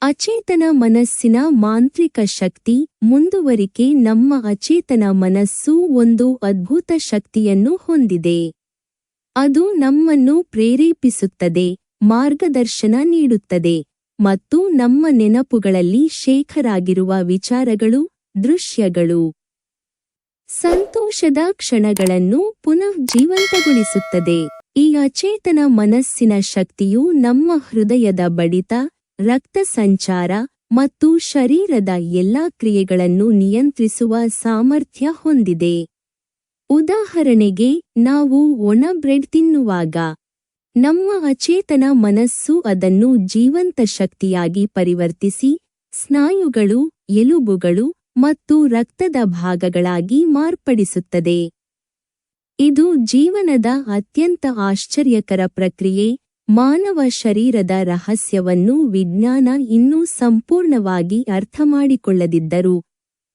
ಅಚೇತನ ಮನಸ್ಸಿನ ಮಾಂತ್ರಿಕ ಶಕ್ತಿ ಮುಂದುವರಿಕೆ. ನಮ್ಮ ಅಚೇತನ ಮನಸ್ಸು ಒಂದು ಅದ್ಭುತ ಶಕ್ತಿಯನ್ನು ಹೊಂದಿದೆ. ಅದು ನಮ್ಮನ್ನು ಪ್ರೇರೇಪಿಸುತ್ತದೆ, ಮಾರ್ಗದರ್ಶನ ನೀಡುತ್ತದೆ ಮತ್ತು ನಮ್ಮ ನೆನಪುಗಳಲ್ಲಿ ಶೇಖರಾಗಿರುವ ವಿಚಾರಗಳು, ದೃಶ್ಯಗಳು, ಸಂತೋಷದ ಕ್ಷಣಗಳನ್ನು ಪುನಃ ಜೀವಂತಗೊಳಿಸುತ್ತದೆ. ಈ ಅಚೇತನ ಮನಸ್ಸಿನ ಶಕ್ತಿಯು ನಮ್ಮ ಹೃದಯದ ಬಡಿತ, ರಕ್ತ ಸಂಚಾರ ಮತ್ತು ಶರೀರದ ಎಲ್ಲಾ ಕ್ರಿಯೆಗಳನ್ನು ನಿಯಂತ್ರಿಸುವ ಸಾಮರ್ಥ್ಯ ಹೊಂದಿದೆ. ಉದಾಹರಣೆಗೆ, ನಾವು ಒಣ ಬ್ರೆಡ್ ತಿನ್ನುವಾಗ ನಮ್ಮ ಅಚೇತನ ಮನಸ್ಸು ಅದನ್ನು ಜೀವಂತ ಶಕ್ತಿಯಾಗಿ ಪರಿವರ್ತಿಸಿ ಸ್ನಾಯುಗಳು, ಎಲುಬುಗಳು ಮತ್ತು ರಕ್ತದ ಭಾಗಗಳಾಗಿ ಮಾರ್ಪಡಿಸುತ್ತದೆ. ಇದು ಜೀವನದ ಅತ್ಯಂತ ಆಶ್ಚರ್ಯಕರ ಪ್ರಕ್ರಿಯೆ. ಮಾನವ ಶರೀರದ ರಹಸ್ಯವನ್ನು ವಿಜ್ಞಾನ ಇನ್ನೂ ಸಂಪೂರ್ಣವಾಗಿ ಅರ್ಥಮಾಡಿಕೊಳ್ಳದಿದ್ದರೂ,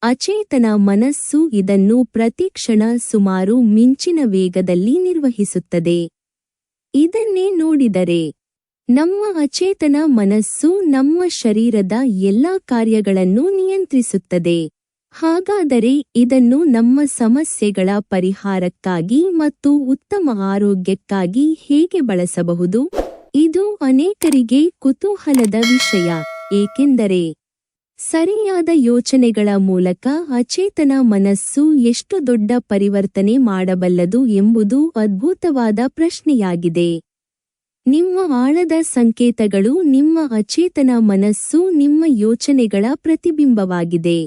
ಅಚೇತನ ಮನಸ್ಸು ಇದನ್ನು ಪ್ರತಿಕ್ಷಣ ಸುಮಾರು ಮಿಂಚಿನ ವೇಗದಲ್ಲಿ ನಿರ್ವಹಿಸುತ್ತದೆ. ಇದನ್ನೇ ನೋಡಿದರೆ, ನಮ್ಮ ಅಚೇತನ ಮನಸ್ಸು ನಮ್ಮ ಶರೀರದ ಎಲ್ಲಾ ಕಾರ್ಯಗಳನ್ನು ನಿಯಂತ್ರಿಸುತ್ತದೆ. ಹಾಗಾದರೆ ಇದನ್ನು ನಮ್ಮ ಸಮಸ್ಯೆಗಳ ಪರಿಹಾರಕ್ಕಾಗಿ ಮತ್ತು ಉತ್ತಮ ಆರೋಗ್ಯಕ್ಕಾಗಿ ಹೇಗೆ ಬಳಸಬಹುದು? ಇದು ಅನೇಕರಿಗೆ ಕುತೂಹಲದ ವಿಷಯ, ಏಕೆಂದರೆ ಸರಿಯಾದ ಯೋಚನೆಗಳ ಮೂಲಕ ಅಚೇತನ ಮನಸ್ಸು ಎಷ್ಟು ದೊಡ್ಡ ಪರಿವರ್ತನೆ ಮಾಡಬಲ್ಲದು ಎಂಬುದು ಅದ್ಭುತವಾದ ಪ್ರಶ್ನೆಯಾಗಿದೆ. ನಿಮ್ಮ ಆಳದ ಸಂಕೇತಗಳು. ನಿಮ್ಮ ಅಚೇತನ ಮನಸ್ಸು ನಿಮ್ಮ ಯೋಚನೆಗಳ ಪ್ರತಿಬಿಂಬವಾಗಿದೆ.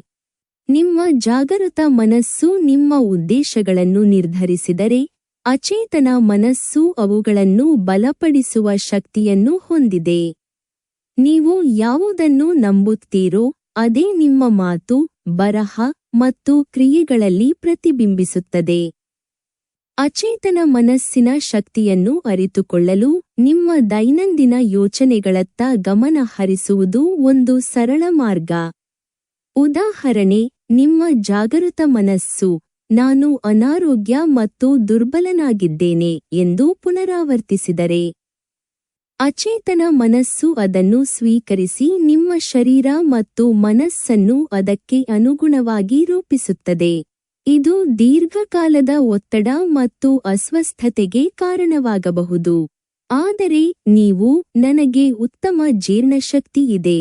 ನಿಮ್ಮ ಜಾಗೃತ ಮನಸ್ಸು ನಿಮ್ಮ ಉದ್ದೇಶಗಳನ್ನು ನಿರ್ಧರಿಸಿದರೆ, ಅಚೇತನ ಮನಸ್ಸು ಅವುಗಳನ್ನು ಬಲಪಡಿಸುವ ಶಕ್ತಿಯನ್ನು ಹೊಂದಿದೆ. ನೀವು ಯಾವುದನ್ನು ನಂಬುತ್ತೀರೋ ಅದೇ ನಿಮ್ಮ ಮಾತು, ಬರಹ ಮತ್ತು ಕ್ರಿಯೆಗಳಲ್ಲಿ ಪ್ರತಿಬಿಂಬಿಸುತ್ತದೆ. ಅಚೇತನ ಮನಸ್ಸಿನ ಶಕ್ತಿಯನ್ನು ಅರಿತುಕೊಳ್ಳಲು ನಿಮ್ಮ ದೈನಂದಿನ ಯೋಚನೆಗಳತ್ತ ಗಮನ ಹರಿಸುವುದು ಒಂದು ಸರಳ ಮಾರ್ಗ. ಉದಾಹರಣೆ, ನಿಮ್ಮ ಜಾಗೃತ ಮನಸ್ಸು ನಾನು ಅನಾರೋಗ್ಯ ಮತ್ತು ದುರ್ಬಲನಾಗಿದ್ದೇನೆ ಎಂದು ಪುನರಾವರ್ತಿಸಿದರೆ, ಅಚೇತನ ಮನಸ್ಸು ಅದನ್ನು ಸ್ವೀಕರಿಸಿ ನಿಮ್ಮ ಶರೀರ ಮತ್ತು ಮನಸ್ಸನ್ನು ಅದಕ್ಕೆ ಅನುಗುಣವಾಗಿ ರೂಪಿಸುತ್ತದೆ. ಇದು ದೀರ್ಘಕಾಲದ ಒತ್ತಡ ಮತ್ತು ಅಸ್ವಸ್ಥತೆಗೆ ಕಾರಣವಾಗಬಹುದು. ಆದರೆ ನೀವು ನನಗೆ ಉತ್ತಮ ಜೀರ್ಣಶಕ್ತಿ ಇದೆ,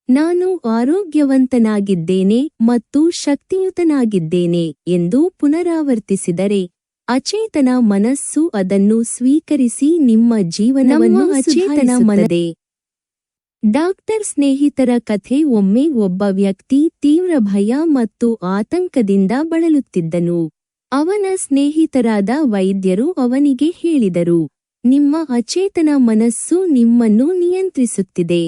ನಾನು ಆರೋಗ್ಯವಂತನಾಗಿದ್ದೇನೆ ಮತ್ತು ಶಕ್ತಿಯುತನಾಗಿದ್ದೇನೆ ಎಂದು ಪುನರಾವರ್ತಿಸಿದರೆ, ಅಚೇತನ ಮನಸ್ಸು ಅದನ್ನು ಸ್ವೀಕರಿಸಿ ನಿಮ್ಮ ಜೀವನವನ್ನು ಸುಧಾರಿಸುತ್ತದೆ. ಡಾಕ್ಟರ್ ಸ್ನೇಹಿತರ ಕಥೆ. ಒಮ್ಮೆ ಒಬ್ಬ ವ್ಯಕ್ತಿ ತೀವ್ರ ಭಯ ಮತ್ತು ಆತಂಕದಿಂದ ಬಳಲುತ್ತಿದ್ದನು. ಅವನ ಸ್ನೇಹಿತರಾದ ವೈದ್ಯರು ಅವನಿಗೆ ಹೇಳಿದರು, ನಿಮ್ಮ ಅಚೇತನ ಮನಸ್ಸು ನಿಮ್ಮನ್ನು ನಿಯಂತ್ರಿಸುತ್ತಿದೆ.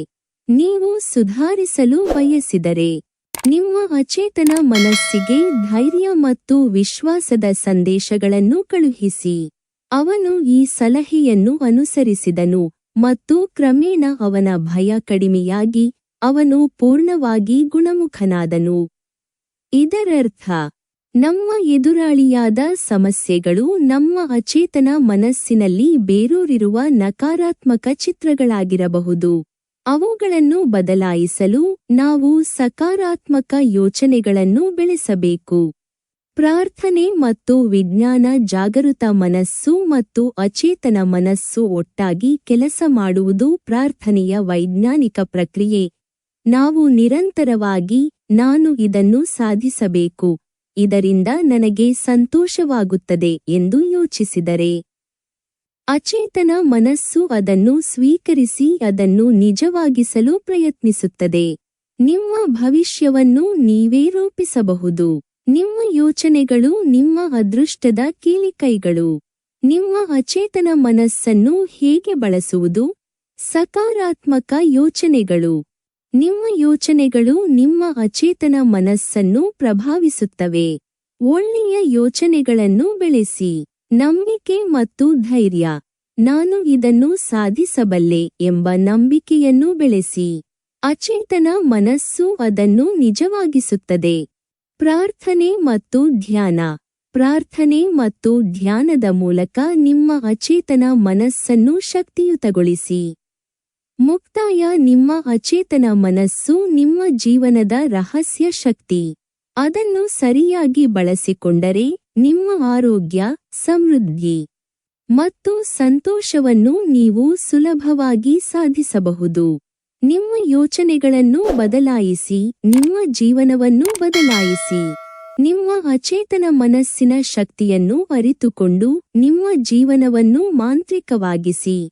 ನೀವು ಸುಧಾರಿಸಲು ಬಯಸಿದರೆ, ನಿಮ್ಮ ಅಚೇತನ ಮನಸ್ಸಿಗೆ ಧೈರ್ಯ ಮತ್ತು ವಿಶ್ವಾಸದ ಸಂದೇಶಗಳನ್ನು ಕಳುಹಿಸಿ. ಅವನು ಈ ಸಲಹೆಯನ್ನು ಅನುಸರಿಸಿದನು ಮತ್ತು ಕ್ರಮೇಣ ಅವನ ಭಯ ಕಡಿಮೆಯಾಗಿ ಅವನು ಪೂರ್ಣವಾಗಿ ಗುಣಮುಖನಾದನು. ಇದರರ್ಥ, ನಮ್ಮ ಎದುರಾಳಿಯಾದ ಸಮಸ್ಯೆಗಳು ನಮ್ಮ ಅಚೇತನ ಮನಸ್ಸಿನಲ್ಲಿ ಬೇರೂರಿರುವ ನಕಾರಾತ್ಮಕ ಚಿತ್ರಗಳಾಗಿರಬಹುದು. ಅವುಗಳನ್ನು ಬದಲಾಯಿಸಲು ನಾವು ಸಕಾರಾತ್ಮಕ ಯೋಚನೆಗಳನ್ನು ಬೆಳೆಸಬೇಕು. ಪ್ರಾರ್ಥನೆ ಮತ್ತು ವಿಜ್ಞಾನ. ಜಾಗೃತ ಮನಸ್ಸು ಮತ್ತು ಅಚೇತನ ಮನಸ್ಸು ಒಟ್ಟಾಗಿ ಕೆಲಸ ಮಾಡುವುದು ಪ್ರಾರ್ಥನೆಯ ವೈಜ್ಞಾನಿಕ ಪ್ರಕ್ರಿಯೆ. ನಾವು ನಿರಂತರವಾಗಿ ನಾನು ಇದನ್ನು ಸಾಧಿಸಬೇಕು, ಇದರಿಂದ ನನಗೆ ಸಂತೋಷವಾಗುತ್ತದೆ ಎಂದು ಯೋಚಿಸಿದರೆ, ಅಚೇತನ ಮನಸ್ಸು ಅದನ್ನು ಸ್ವೀಕರಿಸಿ ಅದನ್ನು ನಿಜವಾಗಿಸಲು ಪ್ರಯತ್ನಿಸುತ್ತದೆ. ನಿಮ್ಮ ಭವಿಷ್ಯವನ್ನು ನೀವೇ ರೂಪಿಸಬಹುದು. ನಿಮ್ಮ ಯೋಚನೆಗಳು ನಿಮ್ಮ ಅದೃಷ್ಟದ ಕೀಲಿಕೈಗಳು. ನಿಮ್ಮ ಅಚೇತನ ಮನಸ್ಸನ್ನು ಹೇಗೆ ಬಳಸುವುದು? ಸಕಾರಾತ್ಮಕ ಯೋಚನೆಗಳು. ನಿಮ್ಮ ಯೋಚನೆಗಳು ನಿಮ್ಮ ಅಚೇತನ ಮನಸ್ಸನ್ನು ಪ್ರಭಾವಿಸುತ್ತವೆ. ಒಳ್ಳೆಯ ಯೋಚನೆಗಳನ್ನು ಬೆಳೆಸಿ. ನಂಬಿಕೆ ಮತ್ತು ಧೈರ್ಯ. ನಾನು ಇದನ್ನು ಸಾಧಿಸಬಲ್ಲೆ ಎಂಬ ನಂಬಿಕೆಯನ್ನು ಬೆಳೆಸಿ. ಅಚೇತನ ಮನಸ್ಸು ಅದನ್ನು ನಿಜವಾಗಿಸುತ್ತದೆ. ಪ್ರಾರ್ಥನೆ ಮತ್ತು ಧ್ಯಾನ. ಪ್ರಾರ್ಥನೆ ಮತ್ತು ಧ್ಯಾನದ ಮೂಲಕ ನಿಮ್ಮ ಅಚೇತನ ಮನಸ್ಸನ್ನು ಶಕ್ತಿಯುತಗೊಳಿಸಿ. ಮುಕ್ತಾಯ. ನಿಮ್ಮ ಅಚೇತನ ಮನಸ್ಸು ನಿಮ್ಮ ಜೀವನದ ರಹಸ್ಯ ಶಕ್ತಿ. ಅದನ್ನು ಸರಿಯಾಗಿ ಬಳಸಿಕೊಂಡರೆ ನಿಮ್ಮ ಆರೋಗ್ಯ, ಸಮೃದ್ಧಿ ಮತ್ತು ಸಂತೋಷವನ್ನು ನೀವು ಸುಲಭವಾಗಿ ಸಾಧಿಸಬಹುದು. ನಿಮ್ಮ ಯೋಚನೆಗಳನ್ನು ಬದಲಾಯಿಸಿ, ನಿಮ್ಮ ಜೀವನವನ್ನು ಬದಲಾಯಿಸಿ. ನಿಮ್ಮ ಅಚೇತನ ಮನಸ್ಸಿನ ಶಕ್ತಿಯನ್ನು ಅರಿತುಕೊಂಡು ನಿಮ್ಮ ಜೀವನವನ್ನು ಮಾಂತ್ರಿಕವಾಗಿಸಿ.